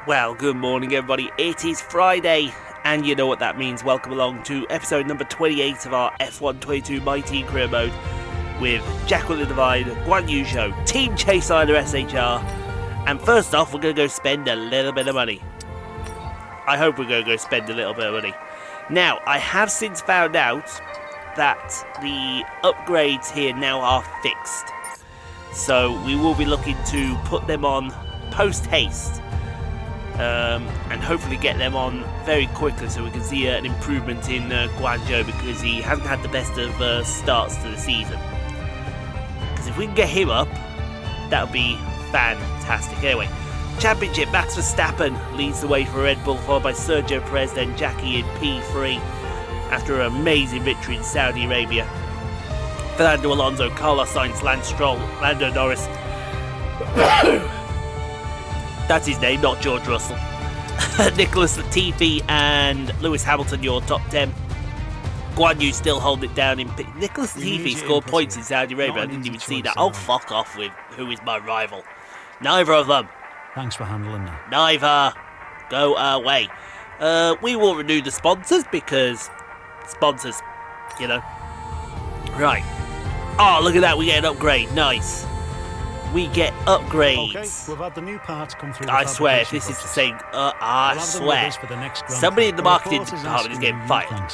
Well, good morning everybody, it is Friday, and you know what that means. Welcome along to episode number 28 of our F1 22 My Team Career Mode with Jacqueline Divine, Guanyu Zhou, Team Chaseliner SHR, and first off we're going to go spend a little bit of money. I hope we're going to go spend a little bit of money. Now, I have since found out that the upgrades here now are fixed, so we will be looking to put them on post-haste. And hopefully get them on very quickly so we can see an improvement in Guanyu, because he hasn't had the best of starts to the season. Because if we can get him up, that would be fantastic. Anyway, championship, Max Verstappen leads the way for Red Bull, followed by Sergio Perez, then Jackie in P3 after an amazing victory in Saudi Arabia. Fernando Alonso, Carlos Sainz, Lance Stroll, Lando Norris. That's his name, not George Russell. Nicholas Latifi and Lewis Hamilton, your top 10. Guanyu still holding it down in Nicholas Latifi scored points in Saudi Arabia. I didn't even see that. Oh, fuck off with who is my rival. Neither of them. Thanks for handling that. Neither. Go away. We will renew the sponsors because sponsors, you know. Right. Oh, look at that. We get an upgrade. Nice. We get upgrades. Okay, we've had the new parts come through. I swear, if this is the same, I swear, somebody in the marketing department is getting fired.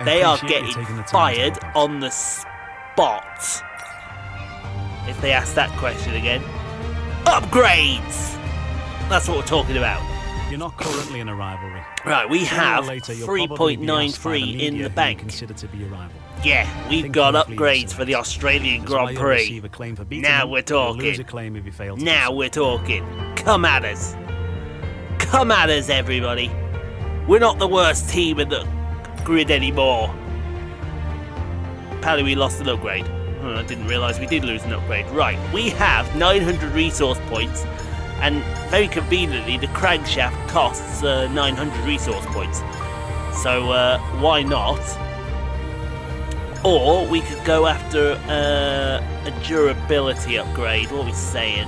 They are getting fired on the spot. If they ask that question again. Upgrades! That's what we're talking about. You're not currently in a rivalry. Right, we have 3.93 in the bank. Considered to be a rival. Yeah, we've got upgrades for the Australian Grand Prix. Now we're talking. Now we're talking. Come at us. Come at us, everybody. We're not the worst team in the grid anymore. Apparently we lost an upgrade. I didn't realise we did lose an upgrade. Right, we have 900 resource points, and very conveniently the crankshaft costs 900 resource points. So why not? Or we could go after a durability upgrade. What are we saying?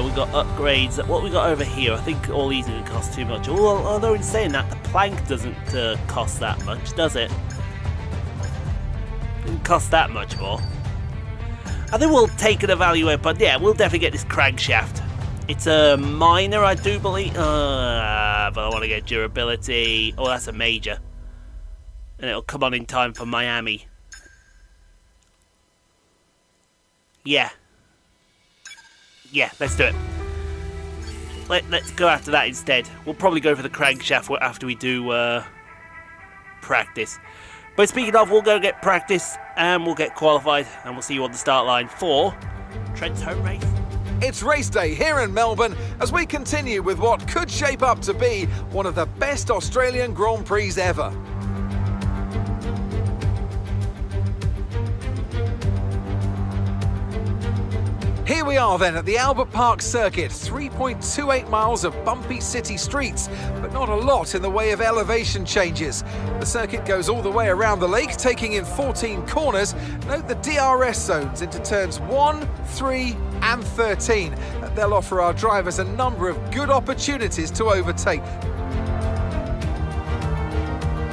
We've got upgrades. What we got over here? I think all these are going to cost too much. Although in saying that, the plank doesn't cost that much, does it? Doesn't cost that much more. I think we'll take an evaluate, but yeah, we'll definitely get this crankshaft. It's a minor, I do believe. But I want to get durability. Oh, that's a major. And it'll come on in time for Miami. Yeah, let's do it. Let's go after that instead. We'll probably go for the crankshaft after we do practice. But speaking of, we'll go get practice and we'll get qualified, and we'll see you on the start line for Trent's home race. It's race day here in Melbourne as we continue with what could shape up to be one of the best Australian Grand Prix ever. Here we are then at the Albert Park circuit, 3.28 miles of bumpy city streets, but not a lot in the way of elevation changes. The circuit goes all the way around the lake, taking in 14 corners. Note the DRS zones into turns 1, 3 and 13. They'll offer our drivers a number of good opportunities to overtake.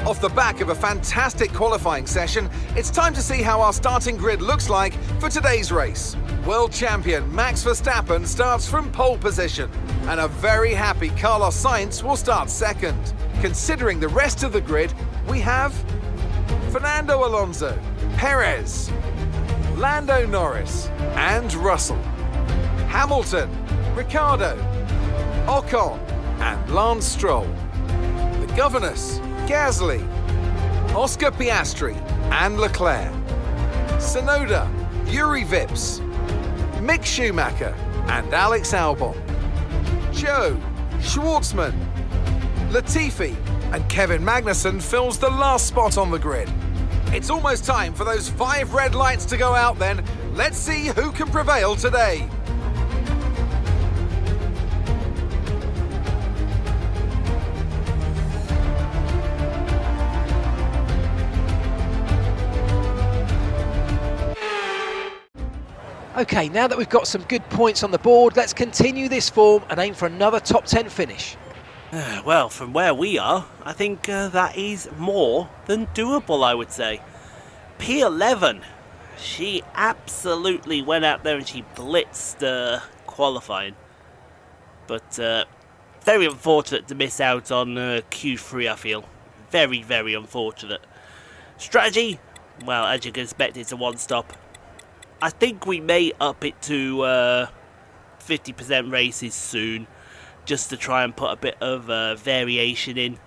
Off the back of a fantastic qualifying session, it's time to see how our starting grid looks like for today's race. World champion Max Verstappen starts from pole position, and a very happy Carlos Sainz will start second. Considering the rest of the grid, we have Fernando Alonso, Perez, Lando Norris and Russell, Hamilton, Ricciardo, Ocon and Lance Stroll. The governors, Gasly, Oscar Piastri and Leclerc, Tsunoda, Yuri Vips, Mick Schumacher and Alex Albon, Zhou, Schwartzman, Latifi and Kevin Magnussen fills the last spot on the grid. It's almost time for those 5 red lights to go out then. Let's see who can prevail today. OK, now that we've got some good points on the board, let's continue this form and aim for another top 10 finish. Well, from where we are, I think that is more than doable, I would say. P11, she absolutely went out there and she blitzed qualifying. But very unfortunate to miss out on Q3, I feel. Very, very unfortunate. Strategy, well, as you can expect, it's a one-stop. I think we may up it to 50% races soon, just to try and put a bit of variation in.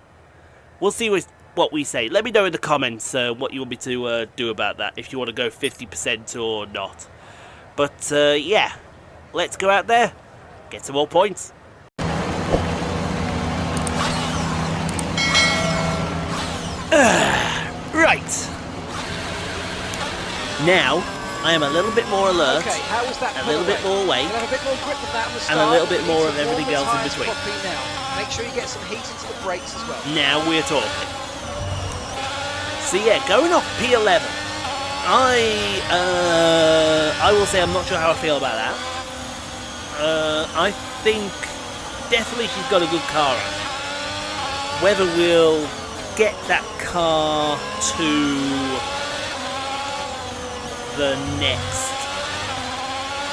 We'll see what we say. Let me know in the comments what you want me to do about that, if you want to go 50% or not. But yeah, let's go out there, get some more points. Right. Now, I am a little bit more alert, Okay, how was that a little bit more weight, Have a bit more grip on that on the and a start. little bit You more need of to everything warm the else in tyres between. properly now. Make sure you get some heat into the brakes as well. Now we're talking. So yeah, going off P11, I will say I'm not sure how I feel about that. I think definitely she's got a good car on. Whether we'll get that car to the next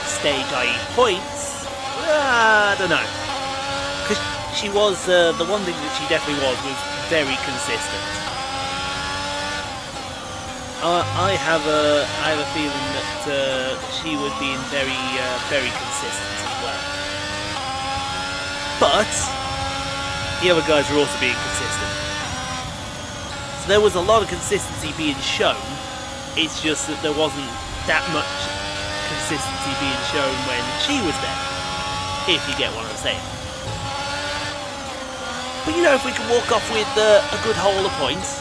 stage, i.e. points, I don't know. Because she was, the one thing that she definitely was very consistent. I have a feeling that she was being very consistent as well. But the other guys were also being consistent. So there was a lot of consistency being shown. It's just that there wasn't that much consistency being shown when she was there. If you get what I'm saying. But you know, if we can walk off with a good haul of points,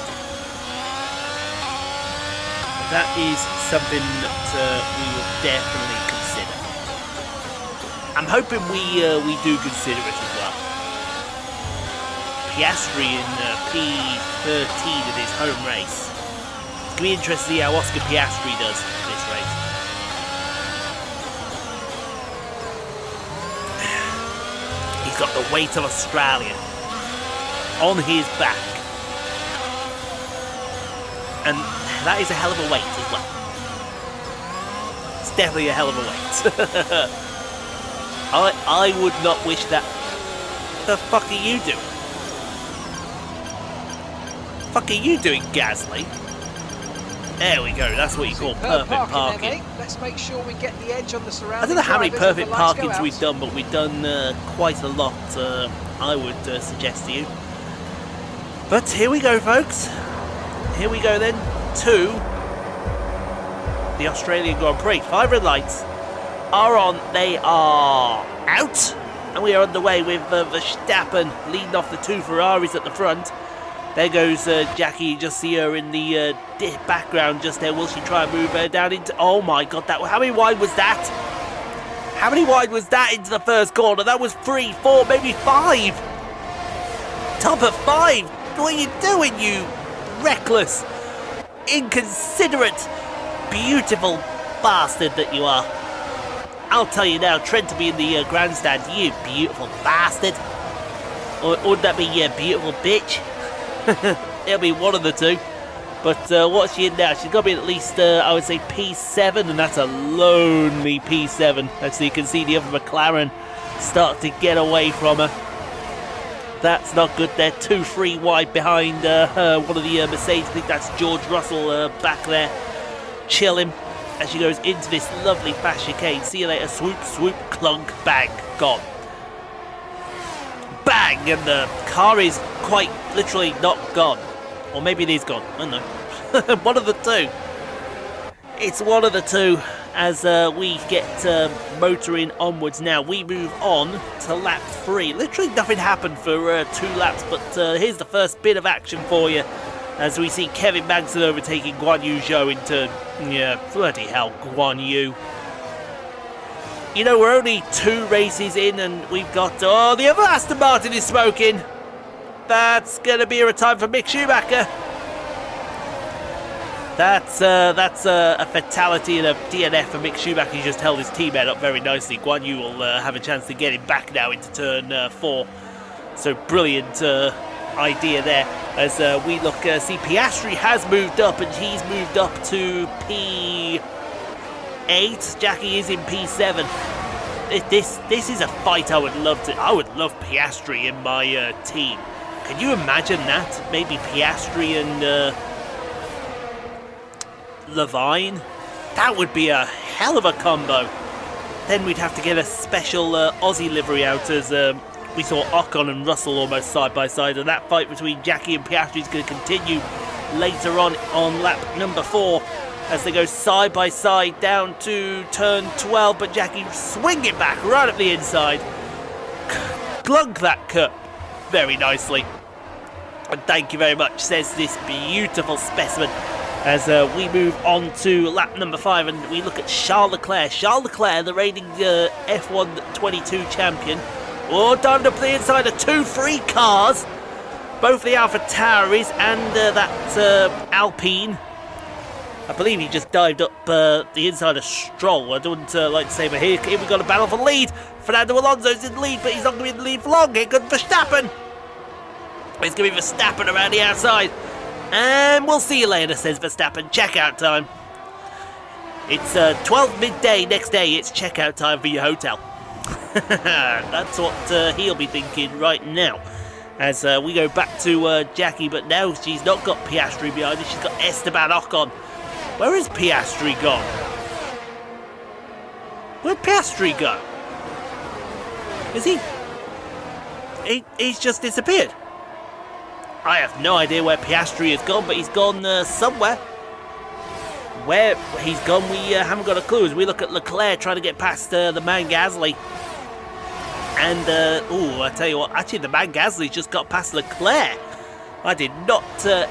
that is something that we will definitely consider. I'm hoping we do consider it as well. Piastri in P13 in his home race. It's going to be interesting to see how Oscar Piastri does in this race. He's got the weight of Australia on his back. And that is a hell of a weight as well. It's definitely a hell of a weight. I would not wish that. The fuck are you doing? Fuck are you doing, Gasly? There we go, that's what you call perfect parking. There, let's make sure we get the edge on the surrounding. I don't know how many drivers perfect as the lights go parkings out. we've done, but we've done quite a lot, I would suggest to you. But here we go, folks. Here we go then to the Australian Grand Prix. 5 red lights are on, they are out, and we are underway with Verstappen leading off the 2 Ferraris at the front. There goes Jackie, you just see her in the background just there. Will she try and move her down into... Oh my god, how many wide was that? How many wide was that into the first corner? That was 3, 4, maybe 5. Top of 5. What are you doing, you reckless, inconsiderate, beautiful bastard that you are. I'll tell you now, Trent to be in the grandstand, you beautiful bastard. Or would that be you beautiful bitch? It'll be one of the two. But what's she in now? She's got to be at least, I would say, P7, and that's a lonely P7. As you can see, the other McLaren start to get away from her. That's not good. They're 2, 3 wide behind one of the Mercedes. I think that's George Russell back there, chilling as she goes into this lovely fast chicane. See you later. Swoop, swoop, clunk, bang, gone. Bang, and the car is quite literally not gone. Or maybe it is gone. I don't know. One of the two. It's one of the two as we get motoring onwards now. We move on to lap 3. Literally nothing happened for 2 laps, but here's the first bit of action for you as we see Kevin Magnussen overtaking Guanyu Zhou into, yeah, bloody hell, Guanyu. You know, we're only 2 races in and we've got, oh, the other Aston Martin is smoking. That's going to be a time for Mick Schumacher. That's a fatality and a DNF for Mick Schumacher. He just held his teammate up very nicely. Guanyu will have a chance to get him back now into turn 4. So brilliant idea there. As we look, see Piastri has moved up, and he's moved up to P8. Jackie is in P7. This is a fight I would love Piastri in my team. Can you imagine that? Maybe Piastri and Levine? That would be a hell of a combo. Then we'd have to get a special Aussie livery out, as we saw Ocon and Russell almost side by side, and that fight between Jackie and Piastri is going to continue later on lap number 4 as they go side by side down to turn 12, but Jackie swing it back right up the inside, glug that cut very nicely. And thank you very much, says this beautiful specimen, as we move on to lap number 5 and we look at Charles Leclerc. Charles Leclerc, the reigning F1 22 champion. Oh, dived up the inside of 2 free cars. Both the Alfa Tauris and that Alpine. I believe he just dived up the inside of Stroll. I don't like to say, but here we've got a battle for the lead. Fernando Alonso's in the lead, but he's not going to be in the lead for long. Here comes Verstappen. It's going to be Verstappen around the outside. And we'll see you later, says Verstappen. Checkout time. It's 12 midday next day. It's checkout time for your hotel. That's what he'll be thinking right now. As we go back to Jackie, but now she's not got Piastri behind her. She's got Esteban Ocon. Where is Piastri gone? Where'd Piastri go? Is he? He's just disappeared. I have no idea where Piastri has gone, but he's gone somewhere. Where he's gone, we haven't got a clue. As we look at Leclerc trying to get past the man Gasly. And, I tell you what, actually the man Gasly just got past Leclerc. I did not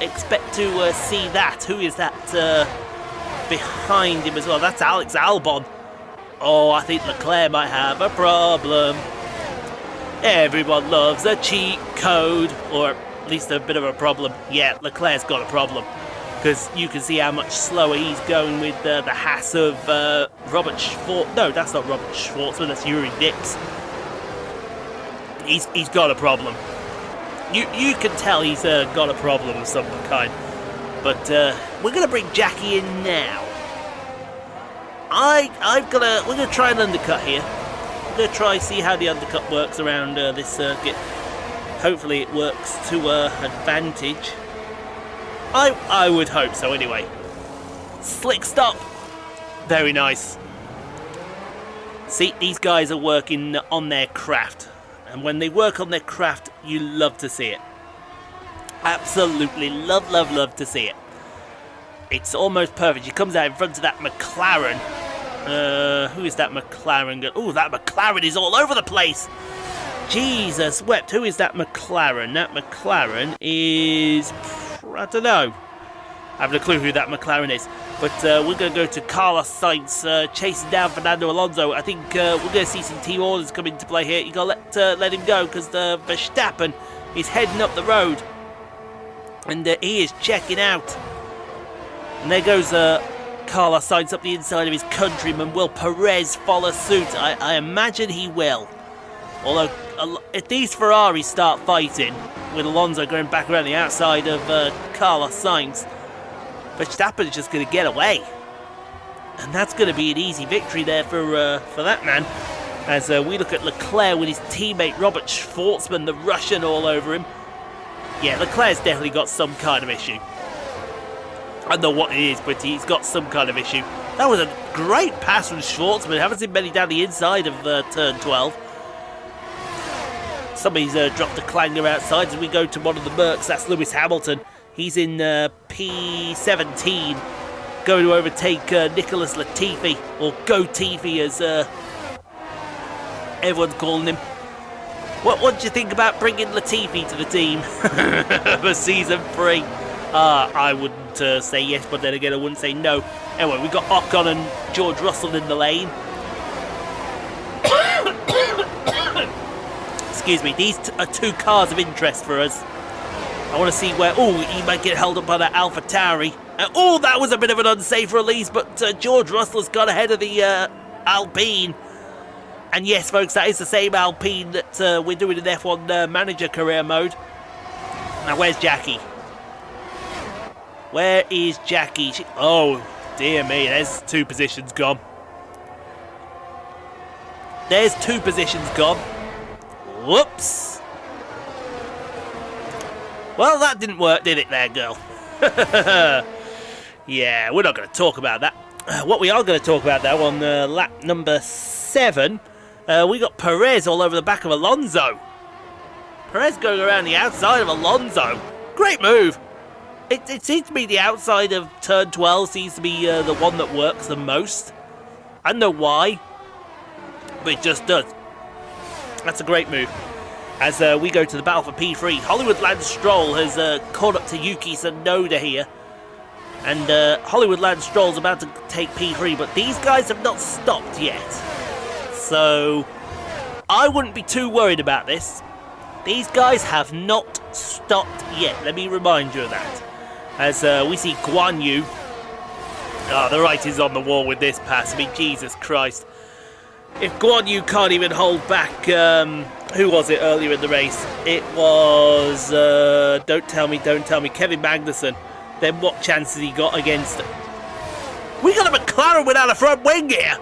expect to see that. Who is that behind him as well? That's Alex Albon. Oh, I think Leclerc might have a problem. Everyone loves a cheat code, or at least a bit of a problem. Yeah, Leclerc's got a problem, because you can see how much slower he's going with the Haas of Robert Schwartz. No, that's not Robert Schwartzman, that's Yuri Dix. He's got a problem. You can tell he's got a problem of some kind. But we're going to bring Jackie in now. We're going to try an undercut here. We're going to try see how the undercut works around this circuit. Hopefully it works to advantage. I would hope so anyway. Slick stop. Very nice. See, these guys are working on their craft. And when they work on their craft, you love to see it. Absolutely love, love, love to see it. It's almost perfect. He comes out in front of that McLaren. Who is that McLaren? Oh, that McLaren is all over the place. Jesus wept. Who is that McLaren? That McLaren is... I don't know. I haven't a clue who that McLaren is. But we're going to go to Carlos Sainz chasing down Fernando Alonso. I think we're going to see some team orders come into play here. You've got to let him go, because Verstappen is heading up the road. And he is checking out. And there goes Carlos Sainz up the inside of his countryman. Will Perez follow suit? I imagine he will. Although, if these Ferraris start fighting, with Alonso going back around the outside of Carlos Sainz, Verstappen is just going to get away. And that's going to be an easy victory there for that man. As we look at Leclerc with his teammate Robert Schwartzman, the Russian, all over him. Yeah, Leclerc's definitely got some kind of issue. I don't know what it is, but he's got some kind of issue. That was a great pass from Schwartzman. Haven't seen many down the inside of turn 12. Somebody's dropped a clanger outside as we go to one of the Mercs. That's Lewis Hamilton. He's in P17, going to overtake Nicholas Latifi, or Go-Tifi as everyone's calling him. What do you think about bringing Latifi to the team for season 3? I wouldn't say yes, but then again I wouldn't say no. Anyway, we've got Ocon and George Russell in the lane. Excuse me, these are 2 cars of interest for us. I want to see where... Oh, he might get held up by that Alfa Tauri. Oh, that was a bit of an unsafe release, but George Russell has got ahead of the Alpine. And yes, folks, that is the same Alpine that we're doing in F1 Manager career mode. Now, where's Jackie? Where is Jackie? Oh, dear me, there's 2 positions gone. There's 2 positions gone. Whoops. Well, that didn't work, did it there, girl? Yeah, we're not going to talk about that. What we are going to talk about, though, on lap number 7, we got Perez all over the back of Alonso. Perez going around the outside of Alonso. Great move. It seems to be the outside of turn 12 seems to be the one that works the most. I don't know why, but it just does. That's a great move. As we go to the battle for P3, Hollywood Lance Stroll has caught up to Yuki Tsunoda here. And Hollywood Lance Stroll's about to take P3, but these guys have not stopped yet. So I wouldn't be too worried about this. These guys have not stopped yet. Let me remind you of that. As we see Guanyu. Oh, the writing's on the wall with this pass. I mean, Jesus Christ. If Guanyu can't even hold back, who was it earlier in the race? It was, don't tell me, Kevin Magnussen. Then what chance has he got against it? We got a McLaren without a front wing here.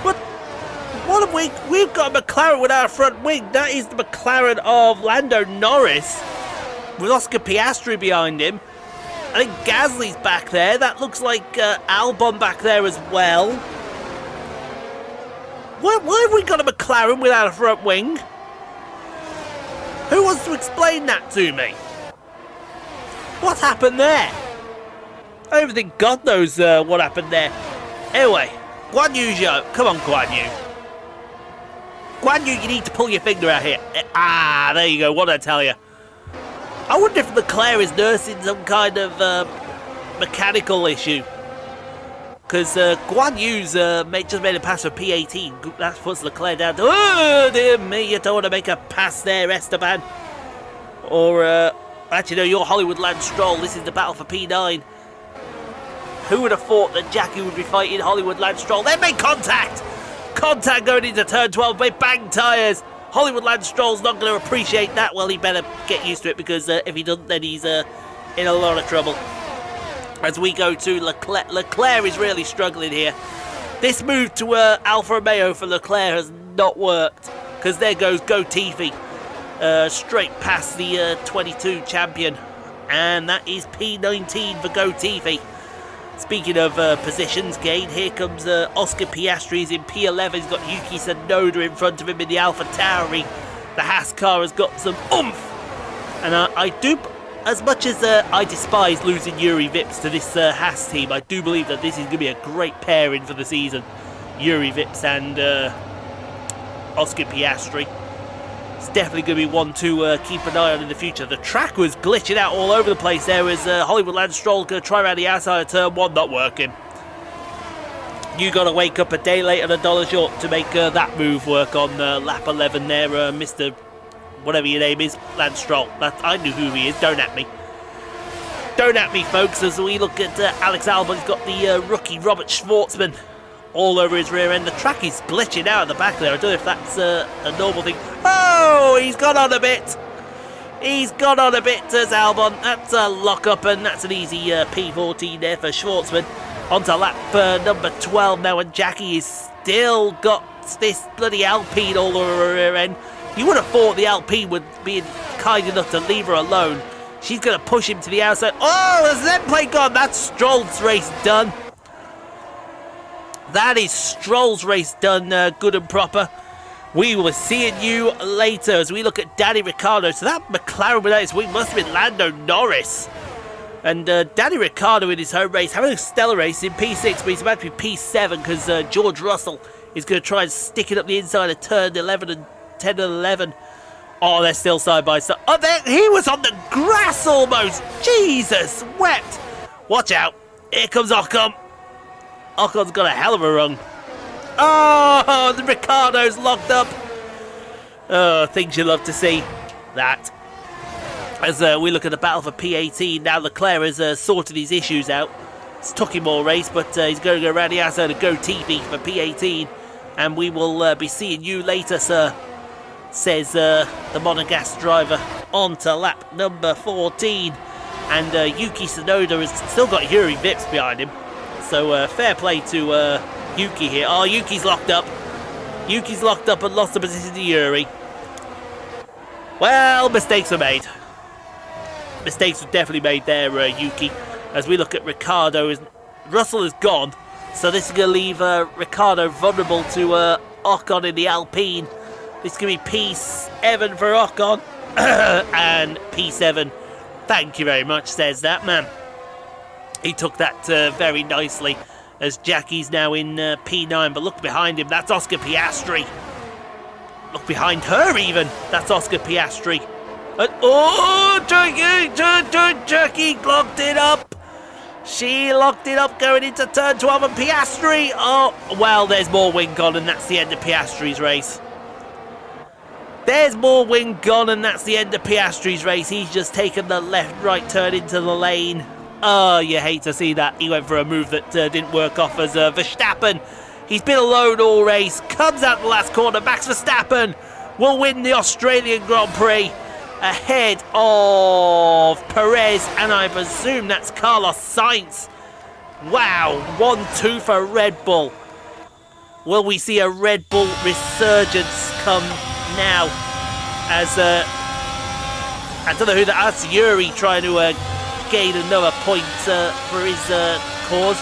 What have we? We've got a McLaren without a front wing. That is the McLaren of Lando Norris, with Oscar Piastri behind him. I think Gasly's back there. That looks like Albon back there as well. Why have we got a McLaren without a front wing? Who wants to explain that to me? What happened there? I don't think God knows what happened there. Anyway, Guanyu Zhou. Come on, Guanyu. Guanyu, you need to pull your finger out here. Ah, there you go. What did I tell you? I wonder if Leclerc is nursing some kind of mechanical issue. Because Guanyu's just made a pass for P18. That puts Leclerc down to... Oh, dear me, you don't want to make a pass there, Esteban. Or, actually, no, you're Hollywood Lance Stroll. This is the battle for P9. Who would have thought that Jackie would be fighting Hollywood Lance Stroll? They made contact! Contact going into turn 12. They banged tyres. Hollywood Lance Stroll's not going to appreciate that. Well, he better get used to it, because if he doesn't, then he's in a lot of trouble. As we go to Leclerc. Leclerc is really struggling here. This move to Alfa Romeo for Leclerc has not worked, because there goes Gotifi straight past the 22 champion, and that is P19 for Gotifi. Speaking of positions gained, here comes Oscar Piastri. He's in P11. He's got Yuki Tsunoda in front of him in the Alpha Tauri. The Haas car has got some oomph, and I do. As much as I despise losing Yuri Vips to this Haas team, I do believe that this is going to be a great pairing for the season. Yuri Vips and Oscar Piastri. It's definitely going to be one to keep an eye on in the future. The track was glitching out all over the place there as Hollywood Lance Stroll going to try around the outside of turn 1, not working. You got to wake up a day late and $1 short to make that move work on lap 11 there, Mr. Whatever your name is, Lance Stroll. I knew who he is. Don't at me. Don't at me, folks, as we look at Alex Albon. He's got the rookie Robert Schwartzman all over his rear end. The track is glitching out at the back there. I don't know if that's a normal thing. Oh, he's gone on a bit. He's gone on a bit as Albon. That's a lock-up, and that's an easy P14 there for Schwartzman. On to lap number 12 now, and Jackie is still got this bloody Alpine all over her rear end. You would have thought the Alpine would be kind enough to leave her alone. She's going to push him to the outside. Oh, the Z plate gone. That's Stroll's race done. That is Stroll's race done, good and proper. We will see you later as we look at Danny Ricciardo. So that McLaren without his wing must have been Lando Norris. And Danny Ricciardo in his home race, having a stellar race in P6, but he's about to be P7 because George Russell is going to try and stick it up the inside of turn 11 and 10 and 11. Oh, they're still side by side. Oh, he was on the grass almost. Jesus, wept. Watch out. Here comes Ocon. Ocon's got a hell of a run. Oh, the Ricciardo's locked up. Oh, things you love to see. That. As we look at the battle for P18, now Leclerc has sorted these issues out. It's took him all race, but he's going to go around the outside and go TV for P18. And we will be seeing you later, sir, says the Monegasque driver. On to lap number 14. And Yuki Tsunoda has still got Yuri Vips behind him. So fair play to Yuki here. Oh, Yuki's locked up. Yuki's locked up and lost the position to Yuri. Well, mistakes were made. Mistakes were definitely made there, Yuki. As we look at Ricciardo, Russell is gone. So this is going to leave Ricciardo vulnerable to Ocon in the Alpine. This is going to be P7 for Ocon. And P7, thank you very much, says that man. He took that very nicely, as Jackie's now in P9. But look behind him, that's Oscar Piastri. Look behind her even, that's Oscar Piastri. And, oh, Jackie locked it up. She locked it up going into turn 12, and Piastri. Oh, well, there's more wing gone, and that's the end of Piastri's race. There's more wing gone, and that's the end of Piastri's race. He's just taken the left-right turn into the lane. Oh, you hate to see that. He went for a move that didn't work off as Verstappen. He's been alone all race. Comes out the last corner. Max Verstappen will win the Australian Grand Prix ahead of Perez, and I presume that's Carlos Sainz. Wow, 1-2 for Red Bull. Will we see a Red Bull resurgence come now? As I don't know who that's Yuri trying to gain another point for his cause.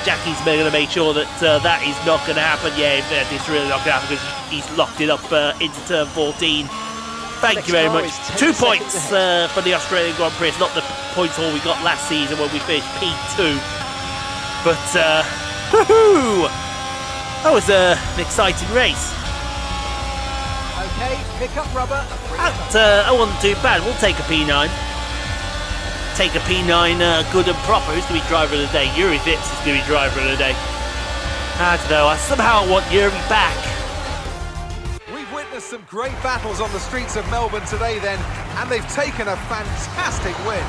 Jackie's going to make sure that that is not going to happen. Yeah, it's really not going to happen because he's locked it up into turn 14. Thank you very much. 2 points for the Australian Grand Prix. It's not the points all we got last season when we finished P2. But, woohoo! That was an exciting race. Okay, pick up rubber. That wasn't too bad. We'll take a P9. Take a P9 good and proper. Who's going to be driver of the day? Yuri Vips is going to be driver of the day. I don't know. I somehow want Yuri back. We've witnessed some great battles on the streets of Melbourne today then, and they've taken a fantastic win.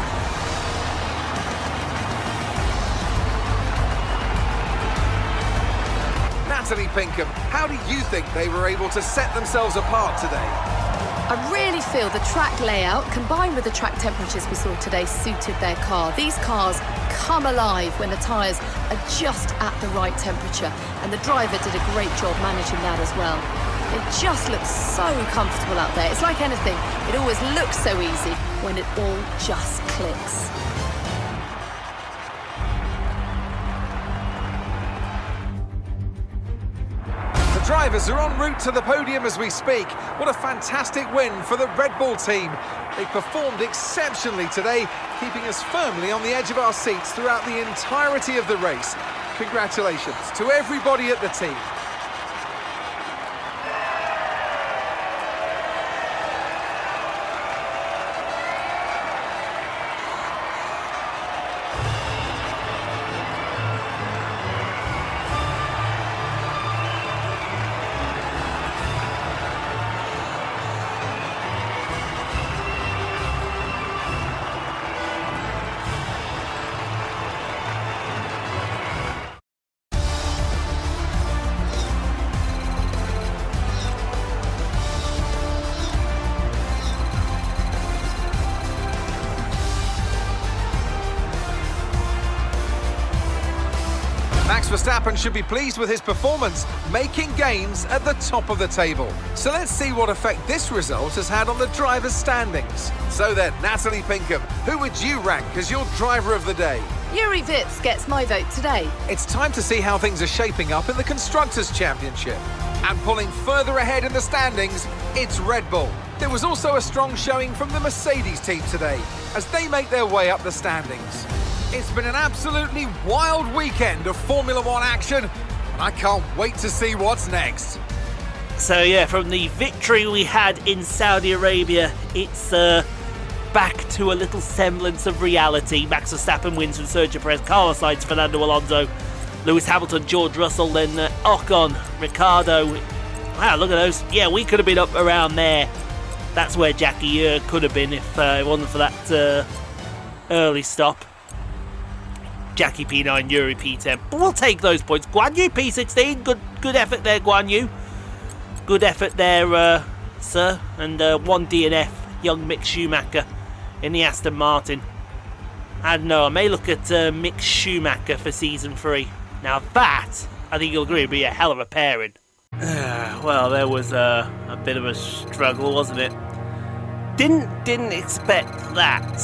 Natalie Pinkham, how do you think they were able to set themselves apart today? I really feel the track layout, combined with the track temperatures we saw today, suited their car. These cars come alive when the tyres are just at the right temperature, and the driver did a great job managing that as well. It just looks so comfortable out there. It's like anything, it always looks so easy when it all just clicks. Drivers are en route to the podium as we speak. What a fantastic win for the Red Bull team. They performed exceptionally today, keeping us firmly on the edge of our seats throughout the entirety of the race. Congratulations to everybody at the team. Max Verstappen should be pleased with his performance, making gains at the top of the table. So let's see what effect this result has had on the drivers' standings. So then, Natalie Pinkham, who would you rank as your driver of the day? Yuri Vips gets my vote today. It's time to see how things are shaping up in the Constructors' Championship. And pulling further ahead in the standings, it's Red Bull. There was also a strong showing from the Mercedes team today, as they make their way up the standings. It's been an absolutely wild weekend of Formula One action, and I can't wait to see what's next. So yeah, from the victory we had in Saudi Arabia, it's back to a little semblance of reality. Max Verstappen wins from Sergio Perez, Carlos Sainz, Fernando Alonso, Lewis Hamilton, George Russell, then Ocon, Ricciardo. Wow, look at those. Yeah, we could have been up around there. That's where Jackie could have been if it wasn't for that early stop. Jackie P9, Yuri P10. But we'll take those points. Guanyu P16. Good effort there, Guanyu. Good effort there, sir. And 1 DNF, young Mick Schumacher in the Aston Martin. I don't know, I may look at Mick Schumacher for Season 3. Now that, I think you'll agree, would be a hell of a pairing. Well, there was a bit of a struggle, wasn't it? Didn't expect that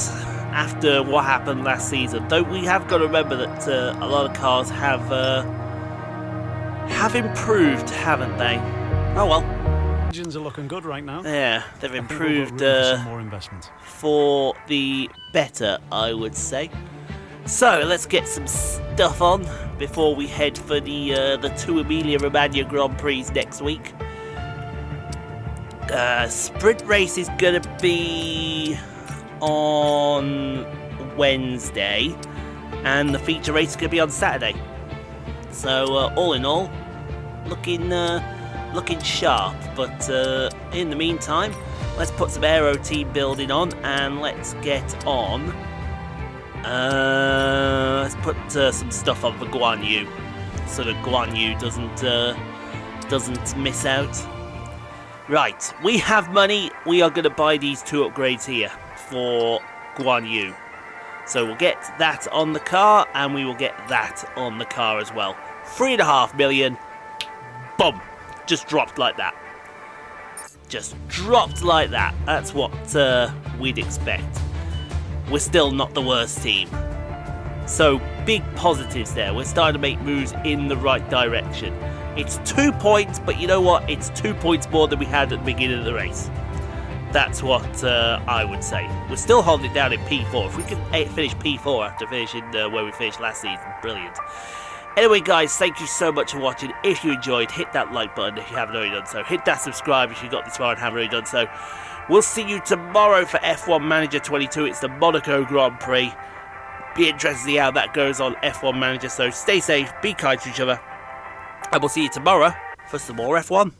after what happened last season. Though we have got to remember that a lot of cars have improved, haven't they? Oh well. Engines are looking good right now. Yeah, they've improved some more investment. for the better, I would say. So let's get some stuff on before we head for the 2 Emilia-Romagna Grand Prix next week. Sprint race is going to be on Wednesday, and the feature race is going to be on Saturday. So all in all, looking sharp. But in the meantime, let's put some aero team building on, and let's get on. Let's put some stuff on for Guanyu, so that Guanyu doesn't miss out. Right, we have money. We are going to buy these 2 upgrades here for Guanyu. So we'll get that on the car, and we will get that on the car as well. 3.5 million. Boom. Just dropped like that. Just dropped like that. That's what we'd expect. We're still not the worst team. So, big positives there. We're starting to make moves in the right direction. It's 2 points, but you know what? It's 2 points more than we had at the beginning of the race. That's what I would say. We're still holding it down in P4. If we can finish P4 after finishing where we finished last season, brilliant. Anyway, guys, thank you so much for watching. If you enjoyed, hit that like button if you haven't already done so. Hit that subscribe if you got this far and haven't already done so. We'll see you tomorrow for F1 Manager 22. It's the Monaco Grand Prix. Be interested to see how that goes on F1 Manager. So stay safe, be kind to each other, and we'll see you tomorrow for some more F1.